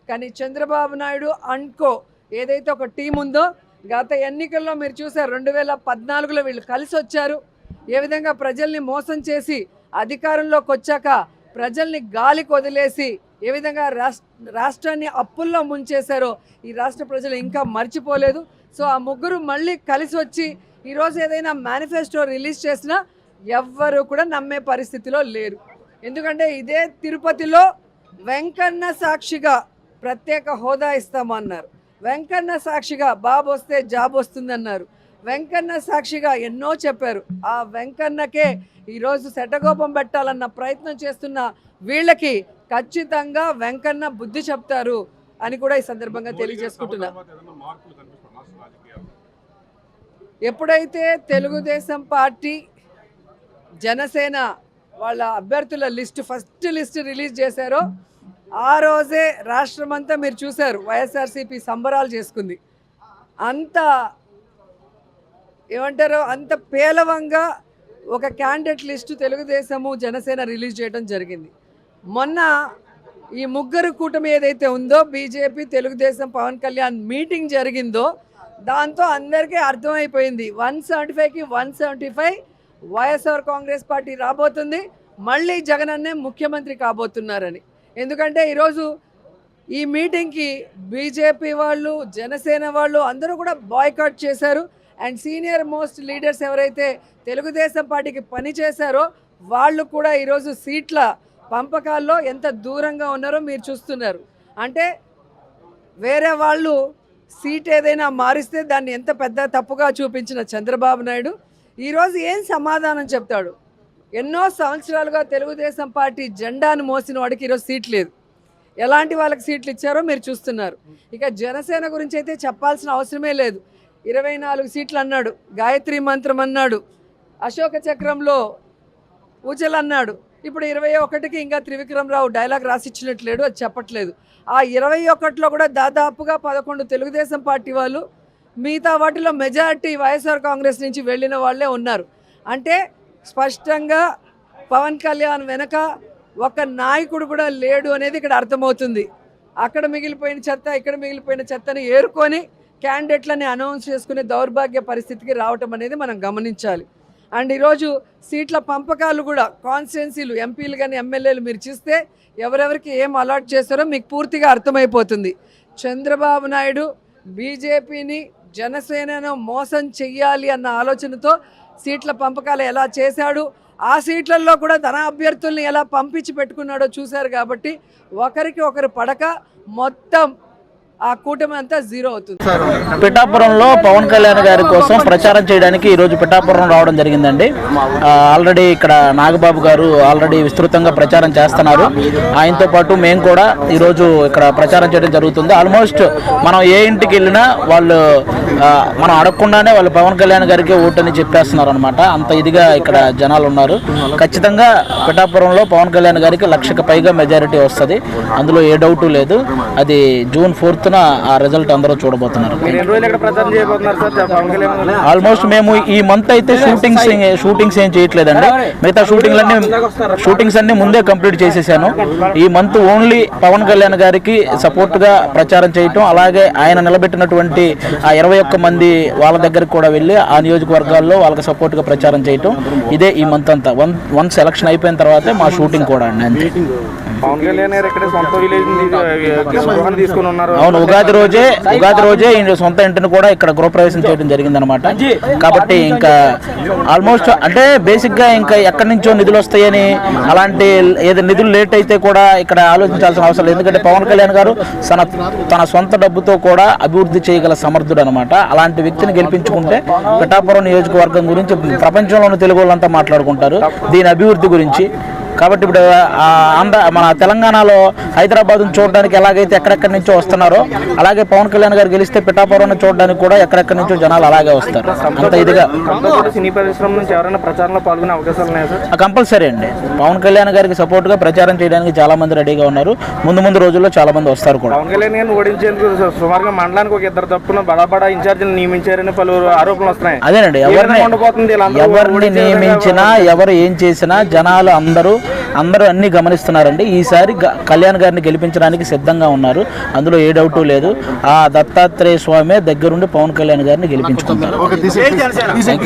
కానీ చంద్రబాబు నాయుడు అండ్కో ఏదైతే ఒక టీం ఉందో గత ఎన్నికల్లో మీరు చూసారు 2014లో వీళ్ళు కలిసి వచ్చారు. ఏ విధంగా ప్రజల్ని మోసం చేసి అధికారంలోకి వచ్చాక ప్రజల్ని గాలికి వదిలేసి ఏ విధంగా రాష్ట్రాన్ని అప్పుల్లో ముంచేశారో ఈ రాష్ట్ర ప్రజలు ఇంకా మర్చిపోలేదు. సో ఆ ముగ్గురు మళ్ళీ కలిసి వచ్చి ఈరోజు ఏదైనా మేనిఫెస్టో రిలీజ్ చేసినా ఎవ్వరు కూడా నమ్మే పరిస్థితిలో లేరు. ఎందుకంటే ఇదే తిరుపతిలో వెంకన్న సాక్షిగా ప్రత్యేక హోదా ఇస్తామన్నారు, వెంకన్న సాక్షిగా బాబు వస్తే జాబ్ వస్తుందన్నారు, వెంకన్న సాక్షిగా ఎన్నో చెప్పారు. ఆ వెంకన్నకే ఈరోజు శటగోపం పెట్టాలన్న ప్రయత్నం చేస్తున్న వీళ్ళకి ఖచ్చితంగా వెంకన్న బుద్ధి చెప్తారు అని కూడా ఈ సందర్భంగా తెలియజేసుకుంటున్నా. ఎప్పుడైతే తెలుగుదేశం పార్టీ జనసేన వాళ్ళ అభ్యర్థుల ఫస్ట్ లిస్ట్ రిలీజ్ చేశారో ఆ రోజే రాష్ట్రమంతా మీరు చూశారు వైఎస్ఆర్సీపీ సంబరాలు చేసుకుంది. అంత ఏమంటారో అంత పేలవంగా ఒక candidate list Telugu Desam Janasena release చేయడం జరిగింది. మొన్న ఈ ముగ్గురు కూటమి ఏదైతే ఉందో బీజేపీ తెలుగుదేశం పవన్ కళ్యాణ్ మీటింగ్ జరిగిందో దాంతో అందరికీ అర్థమైపోయింది 175కి 175 వైఎస్ఆర్ కాంగ్రెస్ పార్టీ రాబోతుంది, మళ్ళీ జగన్ అన్నే ముఖ్యమంత్రి కాబోతున్నారని. ఎందుకంటే ఈరోజు ఈ మీటింగ్కి బీజేపీ వాళ్ళు జనసేన వాళ్ళు అందరూ కూడా బాయ్కాట్ చేశారు. అండ్ సీనియర్ మోస్ట్ లీడర్స్ ఎవరైతే తెలుగుదేశం పార్టీకి పనిచేశారో వాళ్ళు కూడా ఈరోజు సీట్ల పంపకాల్లో ఎంత దూరంగా ఉన్నారో మీరు చూస్తున్నారు. అంటే వేరే వాళ్ళు సీట్ ఏదైనా మారిస్తే దాన్ని ఎంత పెద్ద తప్పుగా చూపించిన చంద్రబాబు నాయుడు ఈరోజు ఏం సమాధానం చెప్తాడు? ఎన్నో సంవత్సరాలుగా తెలుగుదేశం పార్టీ జెండాను మోసిన వాడికి ఈరోజు సీట్ లేదు. ఎలాంటి వాళ్ళకి సీట్లు ఇచ్చారో మీరు చూస్తున్నారు. ఇక జనసేన గురించి అయితే చెప్పాల్సిన అవసరమే లేదు. 24 సీట్లు అన్నాడు, గాయత్రి మంత్రం అన్నాడు, అశోక చక్రంలో పూజలు అన్నాడు. ఇప్పుడు 21కి ఇంకా త్రివిక్రమరావు డైలాగ్ రాసిచ్చినట్లేడు, అది చెప్పట్లేదు. ఆ 21లో కూడా దాదాపుగా 11 తెలుగుదేశం పార్టీ వాళ్ళు, మిగతా వాటిలో మెజారిటీ వైఎస్ఆర్ కాంగ్రెస్ నుంచి వెళ్ళిన వాళ్ళే ఉన్నారు. అంటే స్పష్టంగా పవన్ కళ్యాణ్ వెనక ఒక నాయకుడు కూడా లేడు అనేది ఇక్కడ అర్థమవుతుంది. అక్కడ మిగిలిపోయిన చెత్త ఇక్కడ మిగిలిపోయిన చెత్తని ఏరుకొని క్యాండిడేట్లని అనౌన్స్ చేసుకునే దౌర్భాగ్య పరిస్థితికి రావటం అనేది మనం గమనించాలి. అండ్ ఈరోజు సీట్ల పంపకాలు కూడా కాన్స్టిట్యున్సీలు ఎంపీలు కానీ ఎమ్మెల్యేలు మీరు చూస్తే ఎవరెవరికి ఏం అలాట్ చేస్తారో మీకు పూర్తిగా అర్థమైపోతుంది. చంద్రబాబు నాయుడు బీజేపీని జనసేనను మోసం చెయ్యాలి అన్న ఆలోచనతో సీట్ల పంపకాలు ఎలా చేశాడు, ఆ సీట్లలో కూడా తన అభ్యర్థుల్ని ఎలా పంపించి పెట్టుకున్నాడో చూశారు. కాబట్టి ఒకరికి ఒకరు పడక మొత్తం ఆ కూటమి అంతా జీరో అవుతుంది. పిఠాపురంలో పవన్ కళ్యాణ్ గారి కోసం ప్రచారం చేయడానికి ఈరోజు పిఠాపురం రావడం జరిగిందండి. ఆల్రెడీ ఇక్కడ నాగబాబు గారు ఆల్రెడీ విస్తృతంగా ప్రచారం చేస్తున్నారు. ఆయనతో పాటు మేము కూడా ఈరోజు ఇక్కడ ప్రచారం చేయడం జరుగుతుంది. ఆల్మోస్ట్ మనం ఏ ఇంటికి వెళ్ళినా వాళ్ళు మనం అడగకుండానే వాళ్ళు పవన్ కళ్యాణ్ గారికి ఓటని చెప్పేస్తున్నారు అనమాట. అంత ఇదిగా ఇక్కడ జనాలు ఉన్నారు. ఖచ్చితంగా పిఠాపురంలో పవన్ కళ్యాణ్ గారికి 1,00,000కి పైగా మెజారిటీ వస్తుంది, అందులో ఏ డౌటు లేదు. అది June 4th ఆ రిజల్ట్ అందరూ చూడబోతున్నారు. ఆల్మోస్ట్ మేము ఈ మంత్ అయితే షూటింగ్స్ ఏం చేయట్లేదండి. మిగతా షూటింగ్స్ అన్ని ముందే కంప్లీట్ చేసేసాను. ఈ మంత్ ఓన్లీ పవన్ కళ్యాణ్ గారికి సపోర్ట్ గా ప్రచారం చేయటం, అలాగే ఆయన నిలబెట్టినటువంటి ఆ 21 మంది వాళ్ళ దగ్గరికి కూడా వెళ్ళి ఆ నియోజకవర్గాల్లో వాళ్ళకి సపోర్ట్ గా ప్రచారం చేయటం, ఇదే ఈ మంత్ అంతా. వన్ సెలక్షన్ అయిపోయిన తర్వాతే మా షూటింగ్ కూడా అండి. అంతే. పవన్ కళ్యాణ్ గారు ఇక్కడ సొంత విలేజ్ తీసుకుని ఉన్నారు. అవును, ఉగాది రోజే సొంత ఇంటిని కూడా ఇక్కడ గృహప్రవేశం చేయడం జరిగిందనమాట. కాబట్టి ఇంకా ఆల్మోస్ట్ అంటే బేసిక్ గా ఇంకా ఎక్కడి నుంచో నిధులు వస్తాయని అలాంటి ఏదో నిధులు లేట్ అయితే కూడా ఇక్కడ ఆలోచించాల్సిన అవసరం లేదు. ఎందుకంటే పవన్ కళ్యాణ్ గారు తన సొంత డబ్బుతో కూడా అభివృద్ధి చేయగల సమర్థుడు అనమాట. అలాంటి వ్యక్తిని గెలిపించుకుంటే పిఠాపురం నియోజకవర్గం గురించి ప్రపంచంలోని తెలుగు వాళ్ళంతా మాట్లాడుకుంటారు, దీని అభివృద్ధి గురించి. కాబట్టి ఇప్పుడు మన తెలంగాణలో హైదరాబాద్ చూడడానికి ఎలాగైతే ఎక్కడెక్కడి నుంచో వస్తున్నారో, అలాగే పవన్ కళ్యాణ్ గారు గెలిస్తే పిఠాపురం చూడడానికి కూడా ఎక్కడెక్కడి నుంచో జనాలు అలాగే వస్తారు. అంత ఇదిగా సినీ పరిశ్రమ నుంచి ఎవరైనా ప్రచారంలో పాల్గొనే అవకాశాలు ఉన్నాయా సార్? కంపల్సరీ అండి. పవన్ కళ్యాణ్ గారికి సపోర్ట్ గా ప్రచారం చేయడానికి చాలా మంది రెడీగా ఉన్నారు. ముందు రోజుల్లో చాలా మంది వస్తారు కూడా. పవన్ కళ్యాణ్ గారిని ఓడించేందుకు సుమారుగా మండలానికి ఒక 2 తప్పున బడా ఇన్ఛార్జీలు నియమించారని పలు ఆరోపణలు వస్తున్నాయి. అదేనండి, ఎవరిని నియమించినా ఎవరు ఏం చేసినా జనాలు అందరూ అందరూ అన్ని గమనిస్తున్నారండి. ఈసారి కళ్యాణ్ గారిని గెలిపించడానికి సిద్ధంగా ఉన్నారు, అందులో ఏ డౌటు లేదు. ఆ దత్తాత్రేయ స్వామి దగ్గరుండి పవన్ కళ్యాణ్ గారిని గెలిపించుకుంటారు.